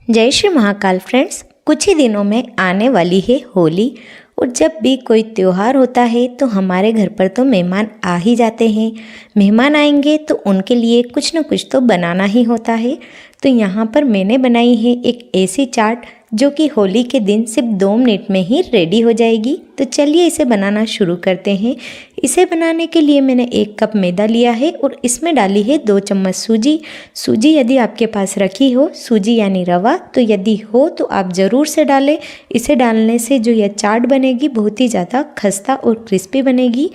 जय श्री महाकाल फ्रेंड्स। कुछ ही दिनों में आने वाली है होली और जब भी कोई त्यौहार होता है तो हमारे घर पर तो मेहमान आ ही जाते हैं। मेहमान आएंगे तो उनके लिए कुछ न कुछ तो बनाना ही होता है। तो यहाँ पर मैंने बनाई है एक ऐसी चाट जो कि होली के दिन सिर्फ 2 मिनट में ही रेडी हो जाएगी। तो चलिए इसे बनाना शुरू करते हैं। इसे बनाने के लिए मैंने 1 कप मैदा लिया है और इसमें डाली है 2 चम्मच सूजी। सूजी यदि आपके पास रखी हो, सूजी यानी रवा, तो यदि हो तो आप ज़रूर से डालें। इसे डालने से जो यह चाट बनेगी बहुत ही ज़्यादा खस्ता और क्रिस्पी बनेगी।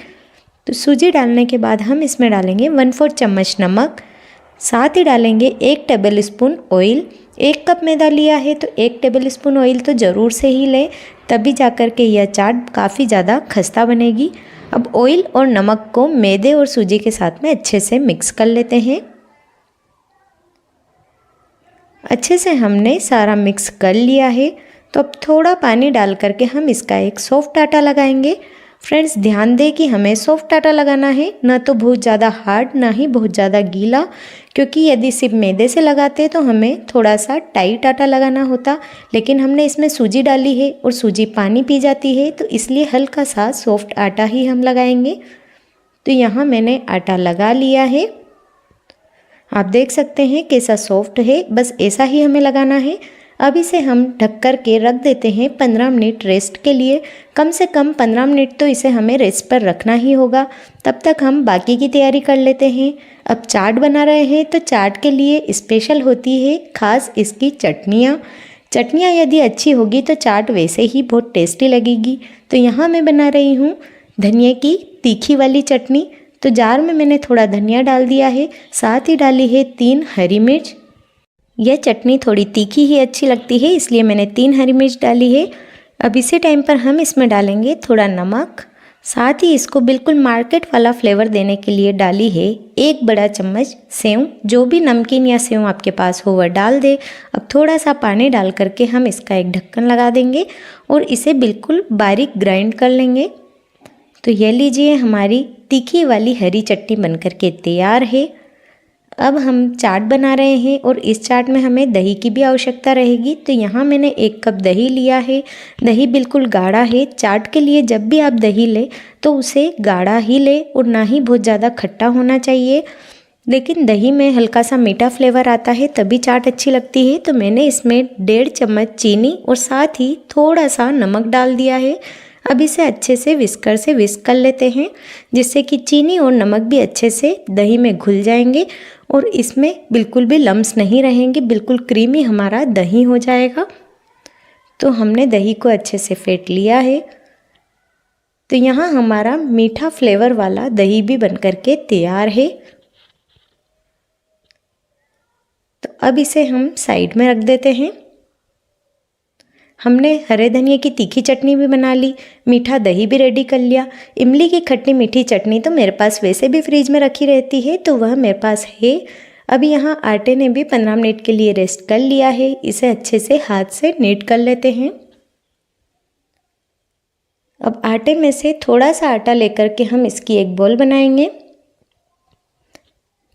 तो सूजी डालने के बाद हम इसमें डालेंगे 1/4 चम्मच नमक, साथ ही डालेंगे 1 टेबल स्पून ऑयल। 1 कप मैदा लिया है तो 1 टेबल स्पून ऑयल तो ज़रूर से ही लें, तभी जाकर के यह चाट काफ़ी ज़्यादा खस्ता बनेगी। अब ऑयल और नमक को मैदे और सूजी के साथ में अच्छे से मिक्स कर लेते हैं। अच्छे से हमने सारा मिक्स कर लिया है। तो अब थोड़ा पानी डाल करके हम इसका एक सॉफ्ट आटा लगाएंगे। फ्रेंड्स ध्यान दें कि हमें सॉफ्ट आटा लगाना है, ना तो बहुत ज़्यादा हार्ड ना ही बहुत ज़्यादा गीला, क्योंकि यदि सिर्फ मैदे से लगाते तो हमें थोड़ा सा टाइट आटा लगाना होता। लेकिन हमने इसमें सूजी डाली है और सूजी पानी पी जाती है, तो इसलिए हल्का सा सॉफ्ट आटा ही हम लगाएंगे। तो यहाँ मैंने आटा लगा लिया है। आप देख सकते हैं कैसा सॉफ्ट है, बस ऐसा ही हमें लगाना है। अब इसे हम ढक कर के रख देते हैं 15 मिनट रेस्ट के लिए। कम से कम 15 मिनट तो इसे हमें रेस्ट पर रखना ही होगा। तब तक हम बाकी की तैयारी कर लेते हैं। अब चाट बना रहे हैं तो चाट के लिए स्पेशल होती है खास इसकी चटनियाँ यदि अच्छी होगी तो चाट वैसे ही बहुत टेस्टी लगेगी। तो यहाँ मैं बना रही हूँ धनिया की तीखी वाली चटनी। तो जार में मैंने थोड़ा धनिया डाल दिया है, साथ ही डाली है 3 हरी मिर्च। यह चटनी थोड़ी तीखी ही अच्छी लगती है, इसलिए मैंने 3 हरी मिर्च डाली है। अब इसी टाइम पर हम इसमें डालेंगे थोड़ा नमक, साथ ही इसको बिल्कुल मार्केट वाला फ्लेवर देने के लिए डाली है 1 बड़ा चम्मच सेव। जो भी नमकीन या सेव आपके पास हो वह डाल दे। अब थोड़ा सा पानी डाल करके हम इसका एक ढक्कन लगा देंगे और इसे बिल्कुल बारीक ग्राइंड कर लेंगे। तो यह लीजिए हमारी तीखी वाली हरी चटनी बनकर के तैयार है। अब हम चाट बना रहे हैं और इस चाट में हमें दही की भी आवश्यकता रहेगी। तो यहाँ मैंने 1 कप दही लिया है। दही बिल्कुल गाढ़ा है। चाट के लिए जब भी आप दही लें तो उसे गाढ़ा ही लें और ना ही बहुत ज़्यादा खट्टा होना चाहिए। लेकिन दही में हल्का सा मीठा फ्लेवर आता है तभी चाट अच्छी लगती है। तो मैंने इसमें 1.5 चम्मच चीनी और साथ ही थोड़ा सा नमक डाल दिया है। अब इसे अच्छे से विस्कर से विस्क कर लेते हैं, जिससे कि चीनी और नमक भी अच्छे से दही में घुल जाएंगे और इसमें बिल्कुल भी लम्स नहीं रहेंगे। बिल्कुल क्रीमी हमारा दही हो जाएगा। तो हमने दही को अच्छे से फेंट लिया है। तो यहाँ हमारा मीठा फ्लेवर वाला दही भी बनकर के तैयार है। तो अब इसे हम साइड में रख देते हैं। हमने हरे धनिया की तीखी चटनी भी बना ली, मीठा दही भी रेडी कर लिया। इमली की खट्टी मीठी चटनी तो मेरे पास वैसे भी फ्रिज में रखी रहती है, तो वह मेरे पास है। अब यहाँ आटे ने भी 15 मिनट के लिए रेस्ट कर लिया है। इसे अच्छे से हाथ से नीट कर लेते हैं। अब आटे में से थोड़ा सा आटा लेकर के हम इसकी एक बॉल बनाएंगे।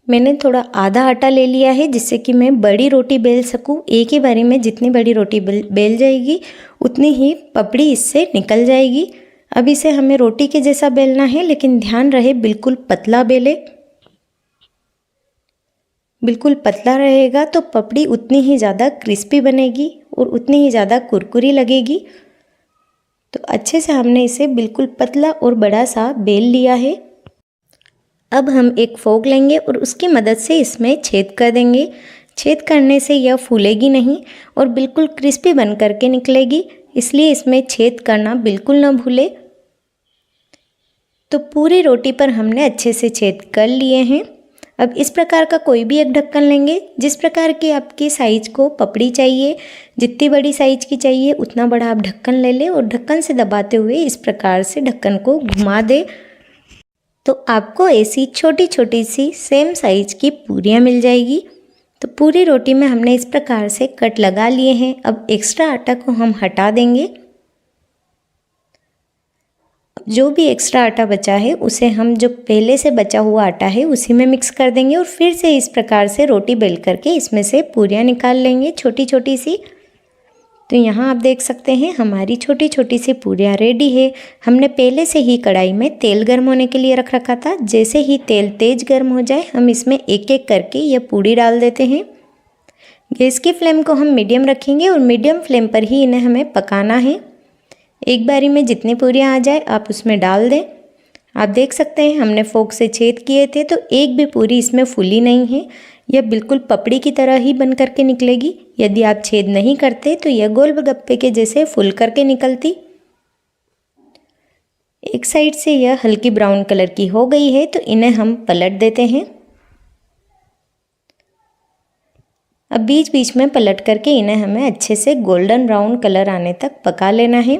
मैंने थोड़ा आधा आटा ले लिया है, जिससे कि मैं बड़ी रोटी बेल सकूं। एक ही बारी में जितनी बड़ी रोटी बेल जाएगी उतनी ही पपड़ी इससे निकल जाएगी। अब इसे हमें रोटी के जैसा बेलना है, लेकिन ध्यान रहे बिल्कुल पतला बेले। बिल्कुल पतला रहेगा तो पपड़ी उतनी ही ज़्यादा क्रिस्पी बनेगी और उतनी ही ज़्यादा कुरकुरी लगेगी। तो अच्छे से हमने इसे बिल्कुल पतला और बड़ा सा बेल लिया है। अब हम एक फोक लेंगे और उसकी मदद से इसमें छेद कर देंगे। छेद करने से यह फूलेगी नहीं और बिल्कुल क्रिस्पी बन करके निकलेगी, इसलिए इसमें छेद करना बिल्कुल ना भूले। तो पूरी रोटी पर हमने अच्छे से छेद कर लिए हैं। अब इस प्रकार का कोई भी एक ढक्कन लेंगे, जिस प्रकार की आपकी साइज को पपड़ी चाहिए, जितनी बड़ी साइज की चाहिए उतना बड़ा आप ढक्कन ले लें और ढक्कन से दबाते हुए इस प्रकार से ढक्कन को घुमा दें। तो आपको ऐसी छोटी छोटी सी सेम साइज की पूरियाँ मिल जाएगी। तो पूरी रोटी में हमने इस प्रकार से कट लगा लिए हैं। अब एक्स्ट्रा आटा को हम हटा देंगे। जो भी एक्स्ट्रा आटा बचा है उसे हम जो पहले से बचा हुआ आटा है उसी में मिक्स कर देंगे और फिर से इस प्रकार से रोटी बेल करके इसमें से पूरियाँ निकाल लेंगे छोटी छोटी सी। तो यहाँ आप देख सकते हैं हमारी छोटी छोटी सी पूरियाँ रेडी है। हमने पहले से ही कढ़ाई में तेल गर्म होने के लिए रख रखा था। जैसे ही तेल तेज गर्म हो जाए हम इसमें एक एक करके यह पूरी डाल देते हैं। गैस की फ्लेम को हम मीडियम रखेंगे और मीडियम फ्लेम पर ही इन्हें हमें पकाना है। एक बारी में जितनी पूरियाँ आ जाए आप उसमें डाल दें। आप देख सकते हैं हमने फोक से छेद किए थे तो एक भी पूरी इसमें फूली नहीं है। यह बिल्कुल पपड़ी की तरह ही बन करके निकलेगी। यदि आप छेद नहीं करते तो यह गोलगप्पे के जैसे फूल करके निकलती। एक साइड से यह हल्की ब्राउन कलर की हो गई है तो इन्हें हम पलट देते हैं। अब बीच बीच में पलट करके इन्हें हमें अच्छे से गोल्डन ब्राउन कलर आने तक पका लेना है।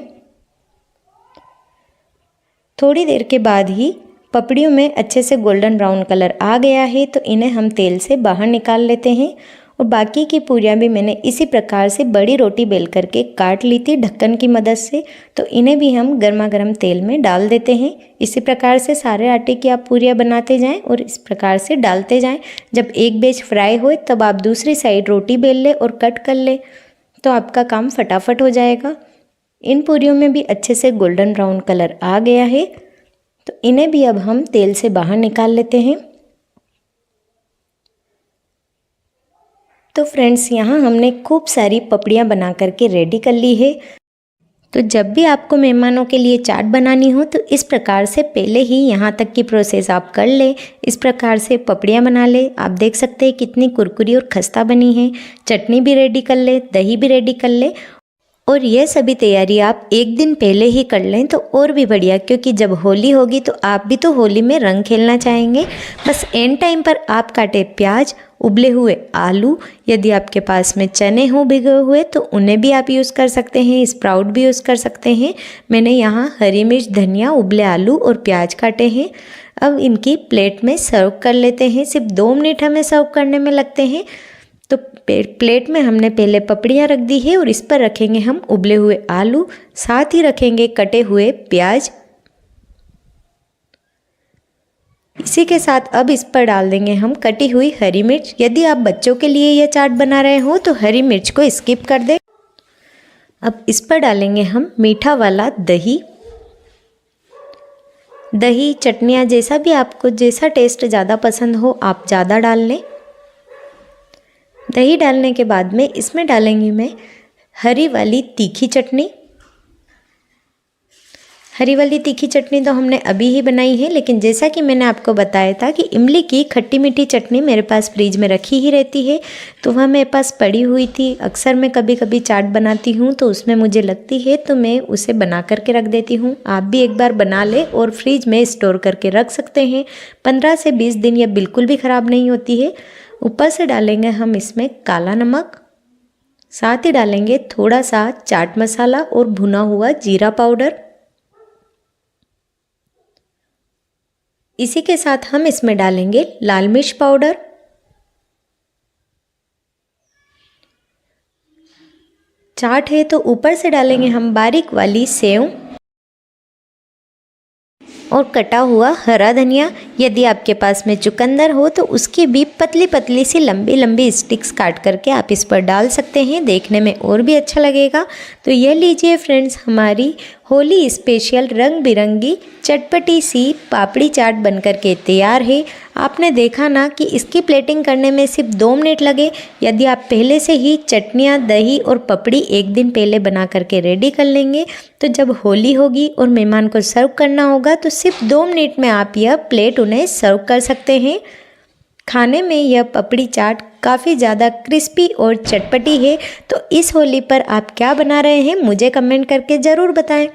थोड़ी देर के बाद ही पपड़ियों में अच्छे से गोल्डन ब्राउन कलर आ गया है तो इन्हें हम तेल से बाहर निकाल लेते हैं। और बाकी की पूरियाँ भी मैंने इसी प्रकार से बड़ी रोटी बेल करके काट ली थी ढक्कन की मदद से। तो इन्हें भी हम गर्मा गर्म तेल में डाल देते हैं। इसी प्रकार से सारे आटे की आप पूरियाँ बनाते जाएं और इस प्रकार से डालते जाएं। जब एक बैच फ्राई हो तब आप दूसरी साइड रोटी बेल ले और कट कर ले तो आपका काम फटाफट हो जाएगा। इन पूरियों में भी अच्छे से गोल्डन ब्राउन कलर आ गया है तो इन्हें भी अब हम तेल से बाहर निकाल लेते हैं। तो फ्रेंड्स यहाँ हमने खूब सारी पपड़ियाँ बना करके रेडी कर ली है। तो जब भी आपको मेहमानों के लिए चाट बनानी हो तो इस प्रकार से पहले ही यहाँ तक की प्रोसेस आप कर ले। इस प्रकार से पपड़ियाँ बना ले। आप देख सकते हैं कितनी कुरकुरी और खस्ता बनी है। चटनी भी रेडी कर ले, दही भी रेडी कर ले और यह सभी तैयारी आप एक दिन पहले ही कर लें तो और भी बढ़िया, क्योंकि जब होली होगी तो आप भी तो होली में रंग खेलना चाहेंगे। बस एंड टाइम पर आप काटे प्याज, उबले हुए आलू, यदि आपके पास में चने हों भिगे हुए तो उन्हें भी आप यूज़ कर सकते हैं, स्प्राउट भी यूज़ कर सकते हैं। मैंने यहाँ हरी मिर्च, धनिया, उबले आलू और प्याज काटे हैं। अब इनकी प्लेट में सर्व कर लेते हैं। सिर्फ 2 मिनट हमें सर्व करने में लगते हैं। तो प्लेट में हमने पहले पपड़ियाँ रख दी है और इस पर रखेंगे हम उबले हुए आलू, साथ ही रखेंगे कटे हुए प्याज। इसी के साथ अब इस पर डाल देंगे हम कटी हुई हरी मिर्च। यदि आप बच्चों के लिए यह चाट बना रहे हो तो हरी मिर्च को स्किप कर दें। अब इस पर डालेंगे हम मीठा वाला दही। दही, चटनियाँ, जैसा भी आपको जैसा टेस्ट ज़्यादा पसंद हो आप ज़्यादा डाल लें। दही डालने के बाद में इसमें डालेंगी मैं हरी वाली तीखी चटनी। हरी वाली तीखी चटनी तो हमने अभी ही बनाई है, लेकिन जैसा कि मैंने आपको बताया था कि इमली की खट्टी मीठी चटनी मेरे पास फ्रिज में रखी ही रहती है, तो वह मेरे पास पड़ी हुई थी। अक्सर मैं कभी कभी चाट बनाती हूँ तो उसमें मुझे लगती है तो मैं उसे बना करके रख देती हूँ। आप भी एक बार बना ले और फ्रिज में स्टोर करके रख सकते हैं। 15 से 20 दिन यह बिल्कुल भी ख़राब नहीं होती है। ऊपर से डालेंगे हम इसमें काला नमक, साथ ही डालेंगे थोड़ा सा चाट मसाला और भुना हुआ जीरा पाउडर। इसी के साथ हम इसमें डालेंगे लाल मिर्च पाउडर, चाट है तो ऊपर से डालेंगे हम बारीक वाली सेव और कटा हुआ हरा धनिया। यदि आपके पास में चुकंदर हो तो उसकी भी पतली पतली सी लंबी लंबी स्टिक्स काट करके आप इस पर डाल सकते हैं, देखने में और भी अच्छा लगेगा। तो ये लीजिए फ्रेंड्स, हमारी होली स्पेशल रंग बिरंगी चटपटी सी पापड़ी चाट बनकर के तैयार है। आपने देखा ना कि इसकी प्लेटिंग करने में सिर्फ 2 मिनट लगे। यदि आप पहले से ही चटनियाँ, दही और पपड़ी एक दिन पहले बना करके रेडी कर लेंगे तो जब होली होगी और मेहमान को सर्व करना होगा तो सिर्फ 2 मिनट में आप यह प्लेट उन्हें सर्व कर सकते हैं। खाने में यह पपड़ी चाट काफ़ी ज़्यादा क्रिस्पी और चटपटी है। तो इस होली पर आप क्या बना रहे हैं मुझे कमेंट करके ज़रूर बताएं।